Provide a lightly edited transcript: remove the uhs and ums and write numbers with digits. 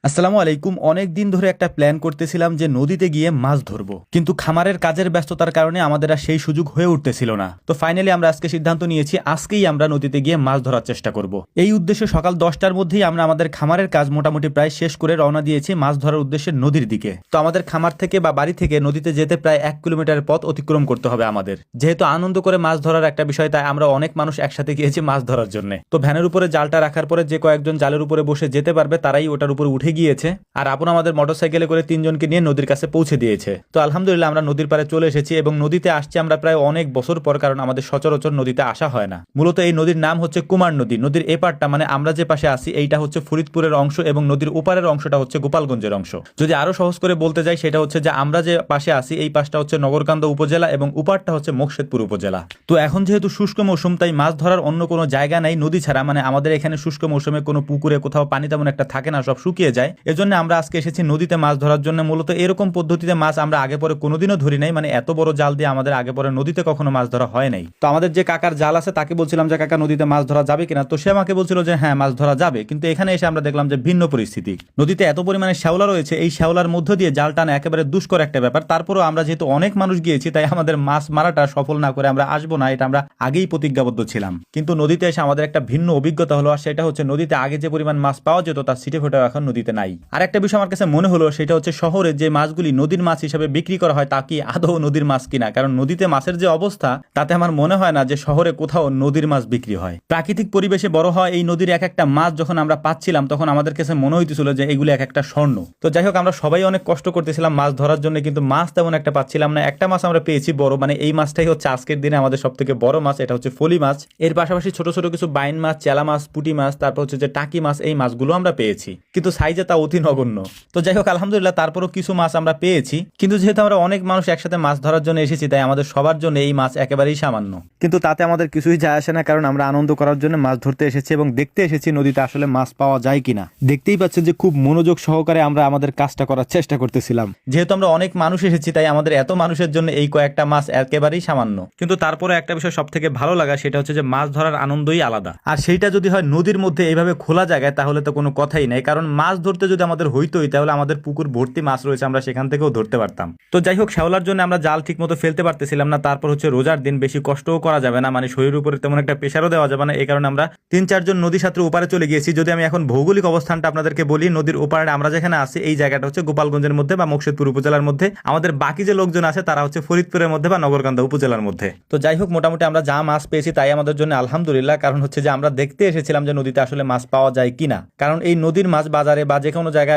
আসসালামু আলাইকুম। অনেক দিন ধরে একটা প্ল্যান করতেছিলাম যে নদীতে গিয়ে মাছ ধরবো, কিন্তু খামারের কাজের ব্যস্ততার কারণে আমাদের আর সেই সুযোগ হয়ে উঠতেছিল না। তো ফাইনালি আমরা আজকে সিদ্ধান্ত নিয়েছি আজকেই আমরা নদীতে গিয়ে মাছ ধরার চেষ্টা করব। এই উদ্দেশ্যে সকাল 10টার মধ্যেই আমরা আমাদের খামারের কাজ মোটামুটি প্রায় শেষ করে রওনা দিয়েছি মাছ ধরার উদ্দেশ্যে নদীর দিকে। তো আমাদের খামার থেকে বা বাড়ি থেকে নদীতে যেতে প্রায় 1 কিলোমিটার পথ অতিক্রম করতে হবে আমাদের। যেহেতু আনন্দ করে মাছ ধরার একটা বিষয়, তাই আমরা অনেক মানুষ একসাথে গিয়েছি মাছ ধরার জন্য। তো ভ্যানের উপরে জালটা রাখার পরে যে কয়েকজন জালের উপরে বসে যেতে পারবে তারাই ওটার উপরে উঠে গিয়েছে, আর আপন আমাদের মোটরসাইকেলে করে 3জনকে নিয়ে নদীর কাছে পৌঁছে দিয়েছে। তো আলহামদুলিল্লাহ আমরা নদীর পাড়ে চলে এসেছি এবং নদীতে আসছি আমরা প্রায় অনেক বছর পর, কারণ আমাদের সচরাচর নদীতে আসা হয় না। মূলত এই নদীর নাম হচ্ছে কুমার নদী। নদীর এপারটা মানে আমরা যে পাশে আছি এইটা হচ্ছে ফরিদপুরের অংশ এবং নদীর ওপারের অংশটা হচ্ছে গোপালগঞ্জের অংশ। যদি আরো সহজ করে বলতে যাই সেটা হচ্ছে যে আমরা যে পাশে আছি এই পাশটা হচ্ছে নগরকান্দা উপজেলা এবং উপারটা হচ্ছে মোকশেদপুর উপজেলা। তো এখন যেহেতু শুষ্ক মৌসুম, তাই মাছ ধরার অন্য কোনো জায়গা নাই নদী ছাড়া। মানে আমাদের এখানে শুষ্ক মৌসুমে কোনো পুকুরে কোথাও পানি তেমন একটা থাকে না, সব শুকিয়ে যায়। এজন্য আমরা আজকে এসেছি নদীতে মাছ ধরার জন্য। মূলত এরকম পদ্ধতিতে মাছ আমরা আগে পরে কোনোদিনও ধরি নাই, মানে এত বড় জাল দিয়ে আমাদের আগে পরে নদীতে কখনো মাছ ধরা হয় নাই। তো আমাদের যে কাকার জাল আছে তাকে বলছিলাম যে কাকা নদীতে মাছ ধরা যাবে কিনা, তো সে আমাকে বলছিল যে হ্যাঁ মাছ ধরা যাবে। কিন্তু এখানে এসে আমরা দেখলাম যে ভিন্ন পরিস্থিতি। নদীতে এত পরিমাণে শ্যাওলা রয়েছে, এই শ্যাওলার মধ্য দিয়ে জাল টানা একেবারে দুষ্কর একটা ব্যাপার। তারপরেও আমরা যেহেতু অনেক মানুষ গিয়েছি, তাই আমাদের মাছ মারাটা সফল না করে আমরা আসবো না, এটা আমরা আগেই প্রতিজ্ঞাবদ্ধ ছিলাম। কিন্তু নদীতে এসে আমাদের একটা ভিন্ন অভিজ্ঞতা হলো, আর সেটা হচ্ছে নদীতে আগে যে পরিমাণ মাছ পাওয়া যেত তার ছিটে ফোটাও এখন নদীতে নাই। আর একটা বিষয় আমার কাছে মনে হলো, সেটা হচ্ছে শহরে যে মাছগুলি নদীর মাছ হিসেবে বিক্রি করা হয় তা কি আদৌ নদীর মাছ কিনা। কারণ নদীতে মাছের যে অবস্থা তাতে আমার মনে হয় না যে শহরে কোথাও নদীর মাছ বিক্রি হয়। প্রাকৃতিক পরিবেশে বড় হয় এই নদীর এক একটা মাছ যখন আমরা পাচ্ছিলাম, তখন আমাদের কাছে মনে হইতেছিল যে এগুলি এক একটা স্বর্ণ। তো যাই হোক, আমরা সবাই অনেক কষ্ট করতেছিলাম মাছ ধরার জন্য, কিন্তু মাছ তেমন একটা পাচ্ছিলাম না। একটা মাছ আমরা পেয়েছি বড়, মানে এই মাছটাই হচ্ছে আজকের দিনে আমাদের সব থেকে বড় মাছ। এটা হচ্ছে ফলি মাছ। এর পাশাপাশি ছোট ছোট কিছু বাইন মাছ, চেলা মাছ, পুঁটি মাছ, তারপর হচ্ছে যে টাকি মাছ, এই মাছগুলো আমরা পেয়েছি, কিন্তু সাইজে তা অতি নগণ্য। তো যাই হোক আলহামদুলিল্লাহ তারপরও কিছু মাছ আমরা পেয়েছি। কিন্তু যেহেতু আমরা অনেক মানুষ একসাথে মাছ ধরার জন্য এসেছি, তাই আমাদের সবার জন্য এই মাছ একেবারেই সামান্য। কিন্তু তাতে আমাদের কিছুই যায় আসে না, কারণ আমরা আনন্দ করার জন্য মাছ ধরতে এসেছি এবং দেখতে এসেছি নদীতে আসলে মাছ পাওয়া যায় কিনা। দেখতেই পাচ্ছেন যে খুব মনোযোগ সহকারে আমরা আমাদের কাজটা করার চেষ্টা করতেছিলাম। যেহেতু আমরা অনেক মানুষ এসেছি, তাই আমাদের এত মানুষের জন্য এই কয়েকটা মাছ একেবারেই সামান্য। কিন্তু তারপরে একটা বিষয় সব থেকে ভালো লাগা, সেটা হচ্ছে যে মাছ ধরার আনন্দই আলাদা। আর সেইটা যদি হয় নদীর মধ্যে এইভাবে খোলা জায়গায়, তাহলে তো কোনো কথাই নাই। কারণ মাছ ধরতে যদি আমাদের হইতোই, তাহলে আমাদের পুকুর ভর্তি মাছ রয়েছে, আমরা সেখান থেকেও ধরতে পারতাম। তো যাই হোক, শ্যাওলার জন্য আমরা জাল ঠিক মতো ফেলতে পারতেছিলাম না। তারপর হচ্ছে রোজার দিন, বেশি কষ্টও করা যাবে না, মানে শরীরের উপরে তেমন একটা প্রেশারও দেওয়া যাবে না। এই কারণে আমরা 3-4 জন নদী সাঁতরে ওপারে চলে গিয়েছি। যদি আমি এখন ভৌগোলিক অবস্থানটা আপনাদেরকে বলি, নদীর ওপারে আমরা যেখানে আছি এই জায়গাটা হচ্ছে গোপালগঞ্জের মধ্যে বা মোকশেদপুর উপজেলার মধ্যে। আমাদের বাকি যে লোকজন আছে তারা হচ্ছে ফরিদপুরের মধ্যে বা নগরকান্দা উপজেলার মধ্যে। তো যাই হোক, মোটামুটি আমরা যা মাছ পেয়েছি তাই আমাদের জন্য আলহামদুলিল্লাহ। কারণ হচ্ছে যে আমরা দেখতে এসেছিলাম যে নদীতে আসলে মাছ পাওয়া যায় কিনা। কারণ এই নদীর মাছ বাজারে বা যে কোনো জায়গায়